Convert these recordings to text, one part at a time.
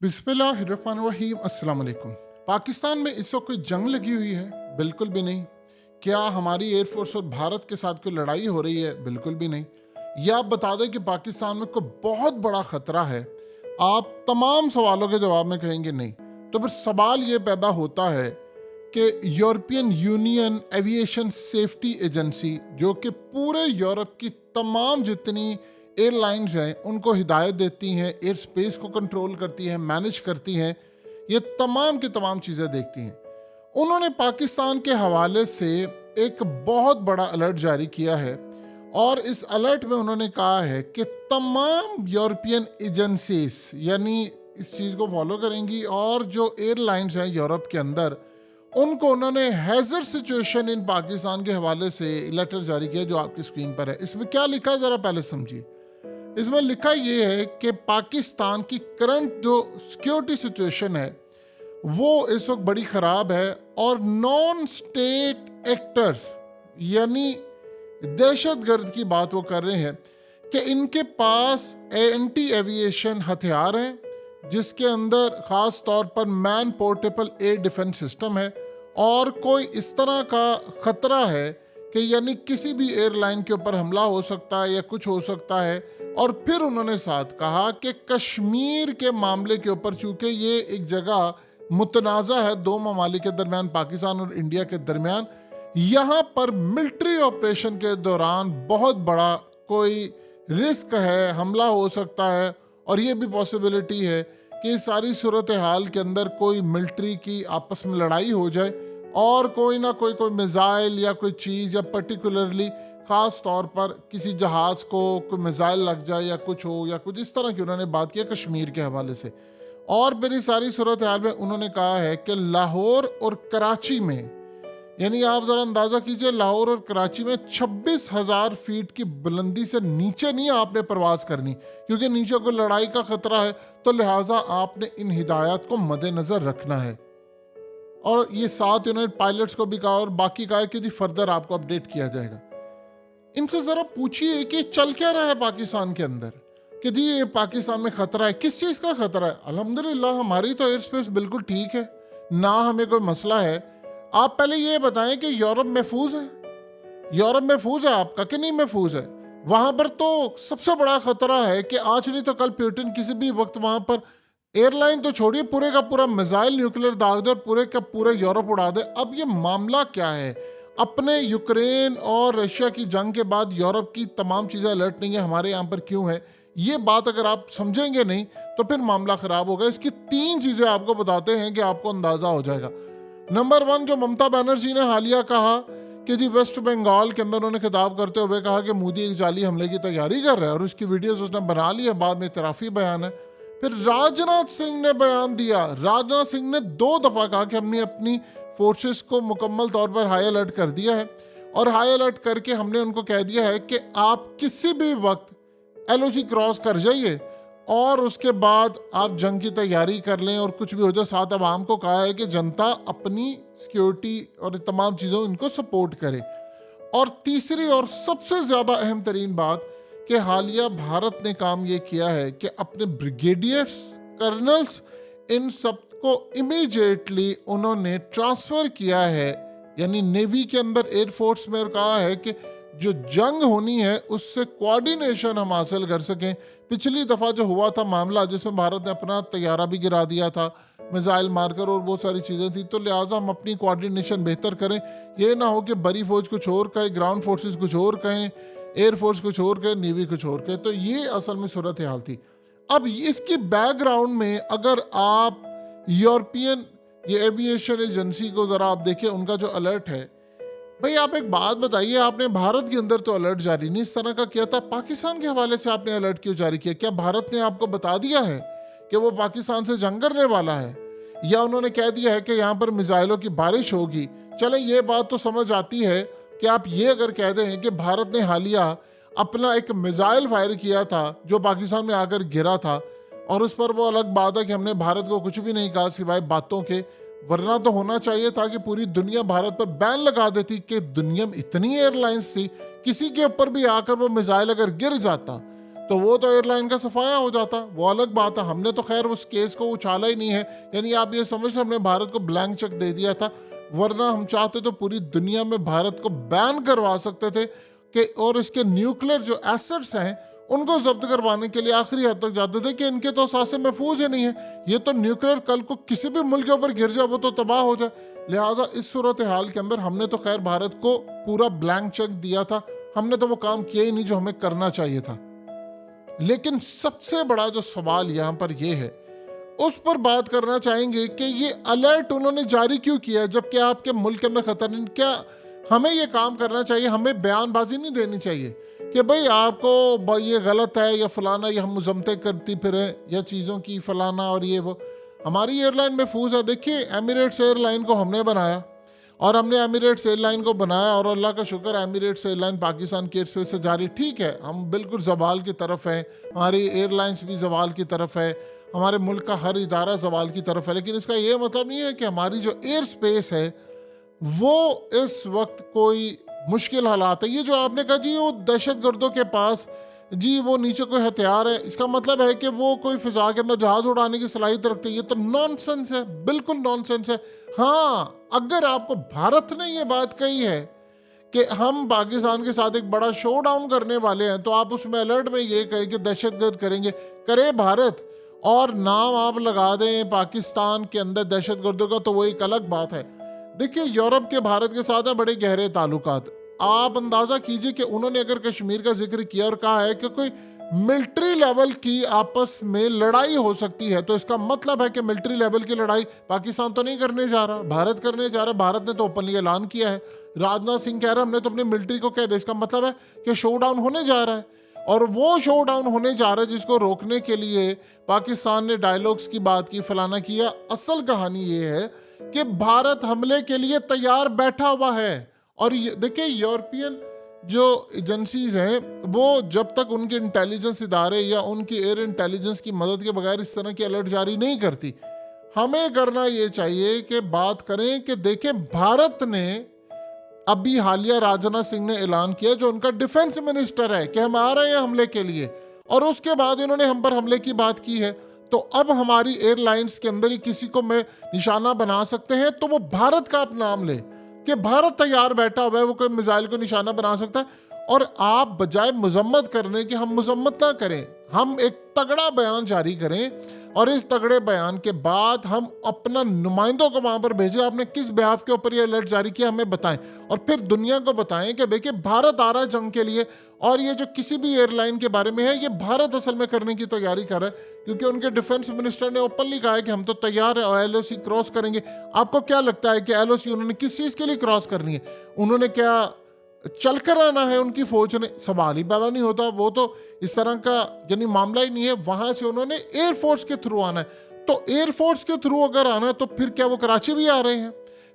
बिस्मिल्लाहिर्रहमानिर्रहीम अस्सलाम वालेकुम। पाकिस्तान में इस वक्त कोई जंग लगी हुई है? बिल्कुल भी नहीं। क्या हमारी एयरफोर्स और भारत के साथ कोई लड़ाई हो रही है? बिल्कुल भी नहीं। या आप बता दें कि पाकिस्तान में कोई बहुत बड़ा खतरा है? आप तमाम सवालों के जवाब में कहेंगे नहीं। तो फिर सवाल ये पैदा होता है कि European union aviation safety agency, जो कि पूरे यूरोप की तमाम जितनी एयरलाइंस हैं उनको हिदायत देती हैं, एयर स्पेस को कंट्रोल करती हैं, मैनेज करती हैं, ये तमाम की तमाम चीज़ें देखती हैं, उन्होंने पाकिस्तान के हवाले से एक बहुत बड़ा अलर्ट जारी किया है। और इस अलर्ट में उन्होंने कहा है कि तमाम यूरोपियन एजेंसीज यानी इस चीज़ को फॉलो करेंगी, और जो एयरलाइंस हैं यूरोप के अंदर उनको उन्होंने हैजर सिचुएशन इन पाकिस्तान के हवाले से लेटर जारी किया, जो आपकी स्क्रीन पर है। इसमें क्या लिखा है ज़रा पहले समझिए। इसमें लिखा ये है कि पाकिस्तान की करंट जो सिक्योरिटी सिचुएशन है वो इस वक्त बड़ी ख़राब है, और नॉन स्टेट एक्टर्स यानी दहशतगर्द की बात वो कर रहे हैं कि इनके पास एंटी एविएशन हथियार हैं, जिसके अंदर ख़ास तौर पर man portable air defence system है, और कोई इस तरह का ख़तरा है कि यानी किसी भी एयरलाइन के ऊपर हमला हो सकता है या कुछ हो सकता है। और फिर उन्होंने साथ कहा कि कश्मीर के मामले के ऊपर, चूंकि ये एक जगह मुतनाज़ा है दो ममालिक के दरमियान, पाकिस्तान और इंडिया के दरमियान, यहाँ पर मिलिट्री ऑपरेशन के दौरान बहुत बड़ा कोई रिस्क है, हमला हो सकता है, और ये भी पॉसिबिलिटी है कि इस सारी सूरत हाल के अंदर कोई मिलिट्री की आपस में लड़ाई हो जाए, और कोई ना कोई मिसाइल या कोई चीज़, या पर्टिकुलरली ख़ास तौर पर किसी जहाज़ को कोई मिसाइल लग जाए या कुछ हो, या कुछ इस तरह की उन्होंने बात किया कश्मीर के हवाले से। और फिर इस सारी सूरत हाल में उन्होंने कहा है कि लाहौर और कराची में, यानी आप ज़रा अंदाज़ा कीजिए, लाहौर और कराची में 26,000 फीट की बुलंदी से नीचे नहीं आपने प्रवास करनी, क्योंकि नीचे कोई लड़ाई का ख़तरा है, तो लिहाजा आपने इन हिदायत को मद्देनज़र रखना है। और ये साथ इन्होंने पायलट्स को भी कहा, और बाकी कहा कि जी फर्दर आपको अपडेट किया जाएगा। इनसे ज़रा पूछिए कि चल क्या रहा है पाकिस्तान के अंदर, कि जी ये पाकिस्तान में ख़तरा है, किस चीज़ का ख़तरा है? अल्हम्दुलिल्लाह हमारी तो एयर स्पेस बिल्कुल ठीक है, ना हमें कोई मसला है। आप पहले ये बताएं कि यूरोप महफूज है? यूरोप महफूज है आपका कि नहीं महफूज है? वहाँ पर तो सबसे बड़ा ख़तरा है कि आज नहीं तो कल पुतिन किसी भी वक्त वहाँ पर एयरलाइन तो छोड़िए, पूरे का पूरा मिसाइल न्यूक्लियर दाग दे और पूरे का पूरे यूरोप उड़ा दे। अब ये मामला क्या है? अपने यूक्रेन और रशिया की जंग के बाद यूरोप की तमाम चीज़ें अलर्ट नहीं है, हमारे यहाँ पर क्यों है? ये बात अगर आप समझेंगे नहीं तो फिर मामला ख़राब होगा। इसकी 3 चीज़ें आपको बताते हैं कि आपको अंदाज़ा हो जाएगा। नंबर 1, जो ममता बनर्जी ने हालिया कहा कि जी वेस्ट बंगाल के अंदर उन्होंने खिताब करते हुए कहा कि मोदी एक जाली हमले की तैयारी कर रहा है, और उसकी वीडियोस उसने बना ली है, बाद में इतराफ़ी बयान है। फिर राजनाथ सिंह ने बयान दिया। राजनाथ सिंह ने 2 दफ़ा कहा कि हमने अपनी फोर्सेस को मुकम्मल तौर पर हाई अलर्ट कर दिया है, और हाई अलर्ट करके हमने उनको कह दिया है कि आप किसी भी वक्त LOC क्रॉस कर जाइए, और उसके बाद आप जंग की तैयारी कर लें, और कुछ भी हो जाए। साथ आवाम को कहा है कि जनता अपनी सिक्योरिटी और तमाम चीज़ों इनको सपोर्ट करे। और तीसरी और सबसे ज़्यादा अहम तरीन बात कि हालिया भारत ने काम ये किया है कि अपने ब्रिगेडियर्स, कर्नल्स, इन सब को इमीडिएटली उन्होंने ट्रांसफ़र किया है, यानी नेवी के अंदर, एयरफोर्स में, और कहा है कि जो जंग होनी है उससे कोऑर्डिनेशन हम हासिल कर सकें। पिछली दफ़ा जो हुआ था मामला, जिसमें भारत ने अपना तैयारा भी गिरा दिया था मिसाइल मारकर, और बहुत सारी चीज़ें थी, तो लिहाजा हम अपनी कोऑर्डिनेशन बेहतर करें। ये ना हो कि बड़ी फौज कुछ और कहे, ग्राउंड फोर्सेस कुछ और कहें, एयरफोर्स कुछ और कहे, नेवी कुछ और कहे। तो ये असल में सूरत हाल थी। अब इसकी बैकग्राउंड में अगर आप यूरोपियन ये एविएशन एजेंसी को ज़रा आप देखिए, उनका जो अलर्ट है, भाई आप एक बात बताइए, आपने भारत के अंदर तो अलर्ट जारी नहीं इस तरह का किया था, पाकिस्तान के हवाले से आपने अलर्ट क्यों जारी किया? क्या भारत ने आपको बता दिया है कि वो पाकिस्तान से जंग करने वाला है, या उन्होंने कह दिया है कि यहाँ पर मिसाइलों की बारिश होगी? चले ये बात तो समझ आती है कि आप ये अगर कह दें कि भारत ने हालिया अपना एक मिसाइल फायर किया था जो पाकिस्तान में आकर गिरा था, और उस पर वो अलग बात है कि हमने भारत को कुछ भी नहीं कहा सिवाय बातों के, वरना तो होना चाहिए था कि पूरी दुनिया भारत पर बैन लगा देती कि दुनिया में इतनी एयरलाइंस थी, किसी के ऊपर भी आकर वो मिसाइल अगर गिर जाता तो वो तो एयरलाइन का सफाया हो जाता, वो अलग बात है। हमने तो खैर उस केस को उछाला ही नहीं है, यानी आप ये समझ रहे हमने भारत को ब्लैंक चेक दे दिया था, वरना हम चाहते तो पूरी दुनिया में भारत को बैन करवा सकते थे कि, और इसके न्यूक्लियर जो एसेट्स हैं उनको जब्त करवाने के लिए आखिरी हद तक जाते थे कि इनके तो सासे महफूज ही नहीं है, ये तो न्यूक्लियर कल को किसी भी मुल्क के ऊपर गिर जाए वो तो तबाह हो जाए। लिहाजा इस सूरत हाल के अंदर हमने तो खैर भारत को पूरा ब्लैंक चेक दिया था, हमने तो वो काम किया ही नहीं जो हमें करना चाहिए था। लेकिन सबसे बड़ा जो सवाल यहाँ पर यह है, उस पर बात करना चाहेंगे कि ये अलर्ट उन्होंने जारी क्यों किया जबकि आपके मुल्क के अंदर खतरा नहीं। क्या हमें ये काम करना चाहिए, हमें बयानबाजी नहीं देनी चाहिए कि भाई आपको ये गलत है या फलाना, या हम मजम्मतें करती फिरें या चीज़ों की फलाना और ये वो। हमारी एयरलाइन महफूज है। देखिए एमिरेट्स एयरलाइन को हमने बनाया, और हमने एमिरेट्स एयरलाइन को बनाया, और अल्लाह का शुक्र एमिरेट्स एयरलाइन पाकिस्तान के एयरस्पेस से जारी। ठीक है, हम बिल्कुल जवाल की तरफ है, हमारी एयरलाइंस भी जवाल की तरफ है, हमारे मुल्क का हर इदारा जवाल की तरफ है, लेकिन इसका ये मतलब नहीं है कि हमारी जो एयर स्पेस है वो इस वक्त कोई मुश्किल हालात है। ये जो आपने कहा जी वो दहशत गर्दों के पास जी वो नीचे कोई हथियार है, इसका मतलब है कि वो कोई फिजा के अंदर जहाज उड़ाने की सलाहियत रखते हैं, ये तो नॉनसेंस है, बिल्कुल नॉनसेंस है। हाँ, अगर आपको भारत ने ये बात कही है कि हम पाकिस्तान के साथ एक बड़ा शो डाउन करने वाले हैं, तो आप उसमें अलर्ट में ये कहें कि दहशतगर्द करेंगे, करे भारत और नाम आप लगा दें पाकिस्तान के अंदर दहशतगर्दों का, तो वो एक अलग बात है। देखिए यूरोप के भारत के साथ है बड़े गहरे ताल्लुकात। आप अंदाजा कीजिए कि उन्होंने अगर कश्मीर का जिक्र किया और कहा है कि कोई मिलिट्री लेवल की आपस में लड़ाई हो सकती है, तो इसका मतलब है कि मिलिट्री लेवल की लड़ाई पाकिस्तान तो नहीं करने जा रहा, भारत करने जा रहा। भारत ने तो ओपनली ऐलान किया है, राजनाथ सिंह कह रहे हैं हमने तो अपनी मिलिट्री को कह दिया। इसका मतलब है कि शो डाउन होने जा रहा है, और वो शो डाउन होने जा रहा है जिसको रोकने के लिए पाकिस्तान ने डायलॉग्स की बात की, फलाना किया। असल कहानी ये है कि भारत हमले के लिए तैयार बैठा हुआ है। और देखिए यूरोपियन जो एजेंसीज हैं वो जब तक उनके इंटेलिजेंस इदारे या उनकी एयर इंटेलिजेंस की मदद के बगैर इस तरह की अलर्ट जारी नहीं करती। हमें करना ये चाहिए कि बात करें कि देखें भारत ने अभी हालिया राजनाथ सिंह ने ऐलान किया, जो उनका डिफेंस मिनिस्टर है, कि हम आ रहे हैं हमले के लिए, और उसके बाद इन्होंने हम पर हमले की बात की है। तो अब हमारी एयरलाइंस के अंदर ही किसी को मैं निशाना बना सकते हैं, तो वो भारत का आप नाम ले कि भारत तैयार बैठा हुआ है, वो कोई मिसाइल को निशाना बना सकता है। और आप बजाय मजम्मत करने की हम मजम्मत ना करें, हम एक तगड़ा बयान जारी करें, और इस तगड़े बयान के बाद हम अपना नुमाइंदों को वहां पर भेजें, आपने किस बिहाफ के ऊपर ये अलर्ट जारी किया हमें बताएं, और फिर दुनिया को बताएं कि देखिए भारत आ रहा है जंग के लिए, और ये जो किसी भी एयरलाइन के बारे में है ये भारत असल में करने की तैयारी कर रहा है, क्योंकि उनके डिफेंस मिनिस्टर ने ओपनली कहा है कि हम तो तैयार है और एलओसी क्रॉस करेंगे। आपको क्या लगता है कि एलओसी उन्होंने किस चीज़ के लिए क्रॉस करनी है? उन्होंने क्या चल कर आना है उनकी फौज ने? सवाल ही पैदा नहीं होता, वो तो इस तरह का यानी मामला ही नहीं है। वहां से उन्होंने एयरफोर्स के थ्रू आना है, तो एयरफोर्स के थ्रू अगर आना है तो फिर क्या वो कराची भी आ रहे हैं,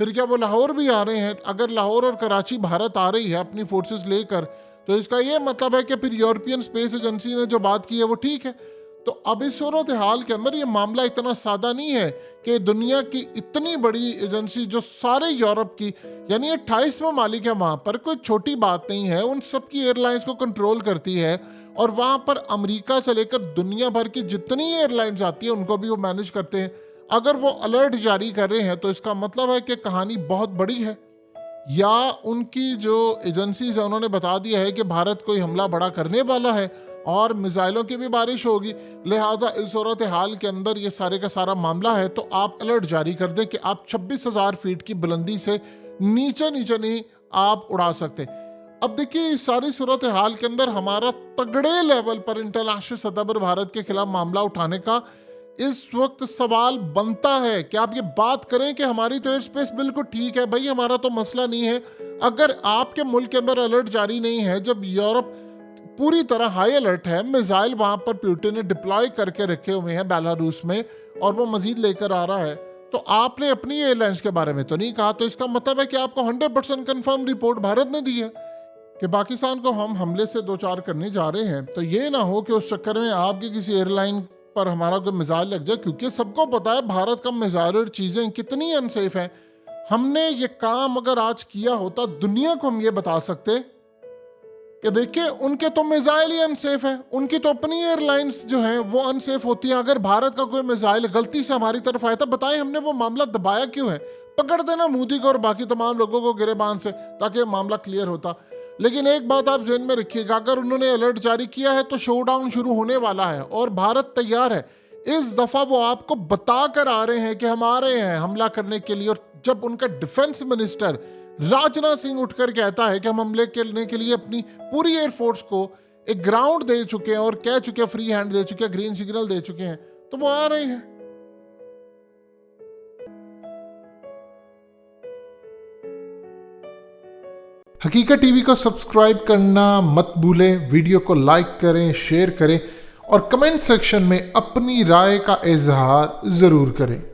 फिर क्या वो लाहौर भी आ रहे हैं? अगर लाहौर और कराची भारत आ रही है अपनी फोर्सेस लेकर, तो इसका ये मतलब है कि फिर यूरोपियन स्पेस एजेंसी ने जो बात की है वो ठीक है। तो अब इस सूरत हाल के अंदर ये मामला इतना सादा नहीं है कि दुनिया की इतनी बड़ी एजेंसी जो सारे यूरोप की यानी 28 ममालिक है, वहाँ पर कोई छोटी बात नहीं है, उन सब की एयरलाइंस को कंट्रोल करती है, और वहाँ पर अमेरिका से लेकर दुनिया भर की जितनी एयरलाइंस आती है उनको भी वो मैनेज करते हैं। अगर वो अलर्ट जारी कर रहे हैं तो इसका मतलब है कि कहानी बहुत बड़ी है, या उनकी जो एजेंसीज है उन्होंने बता दिया है कि भारत कोई हमला बड़ा करने वाला है और मिसाइलों की भी बारिश होगी। लिहाजा इस सूरत हाल के अंदर ये सारे का सारा मामला है, तो आप अलर्ट जारी कर दें कि आप 26,000 फीट की बुलंदी से नीचे नीचे नहीं आप उड़ा सकते। अब देखिए इस सारी सूरत हाल के अंदर हमारा तगड़े लेवल पर इंटरनेशनल सतह पर भारत के खिलाफ मामला उठाने का इस वक्त सवाल बनता है कि आप ये बात करें कि हमारी तो एयर स्पेस बिल्कुल ठीक है, भाई हमारा तो मसला नहीं है। अगर आपके मुल्क के अंदर अलर्ट जारी नहीं है, जब यूरोप पूरी तरह हाई अलर्ट है, मिसाइल वहां पर पुतिन ने डिप्लॉय करके रखे हुए हैं बेलारूस में और वो मजीद लेकर आ रहा है, तो आपने अपनी एयरलाइंस के बारे में तो नहीं कहा। तो इसका मतलब है कि आपको 100% कंफर्म रिपोर्ट भारत ने दी है कि पाकिस्तान को हम हमले से दो चार करने जा रहे हैं। तो ये ना हो कि उस चक्कर में आपकी किसी एयरलाइन पर हमारा कोई मिसाइल लग जाए, क्योंकि सबको पता है भारत का मिसाइल और चीज़ें कितनी अनसेफ हैं। हमने ये काम अगर आज किया होता दुनिया को हम ये बता सकते कि देखिए उनके तो मिसाइल ही अनसेफ है, उनकी तो अपनी एयरलाइंस जो है वो अनसेफ होती है। अगर भारत का कोई मिसाइल गलती से हमारी तरफ आया था, बताएं हमने वो मामला दबाया क्यों है? पकड़ देना मोदी को और बाकी तमाम लोगों को गिरेबान से, ताकि मामला क्लियर होता। लेकिन एक बात आप ज़हन में रखिएगा, अगर उन्होंने अलर्ट जारी किया है तो शोडाउन शुरू होने वाला है और भारत तैयार है। इस दफ़ा वो आपको बता कर आ रहे हैं कि हम आ रहे हैं हमला करने के लिए। और जब उनका डिफेंस मिनिस्टर राजनाथ सिंह उठकर कहता है कि हम हमले करने के लिए अपनी पूरी एयरफोर्स को एक ग्राउंड दे चुके हैं और कह चुके हैं, फ्री हैंड दे चुके हैं, ग्रीन सिग्नल दे चुके हैं, तो वो आ रहे हैं। हकीकत टीवी को सब्सक्राइब करना मत भूलें, वीडियो को लाइक करें, शेयर करें और कमेंट सेक्शन में अपनी राय का इजहार ज़रूर करें।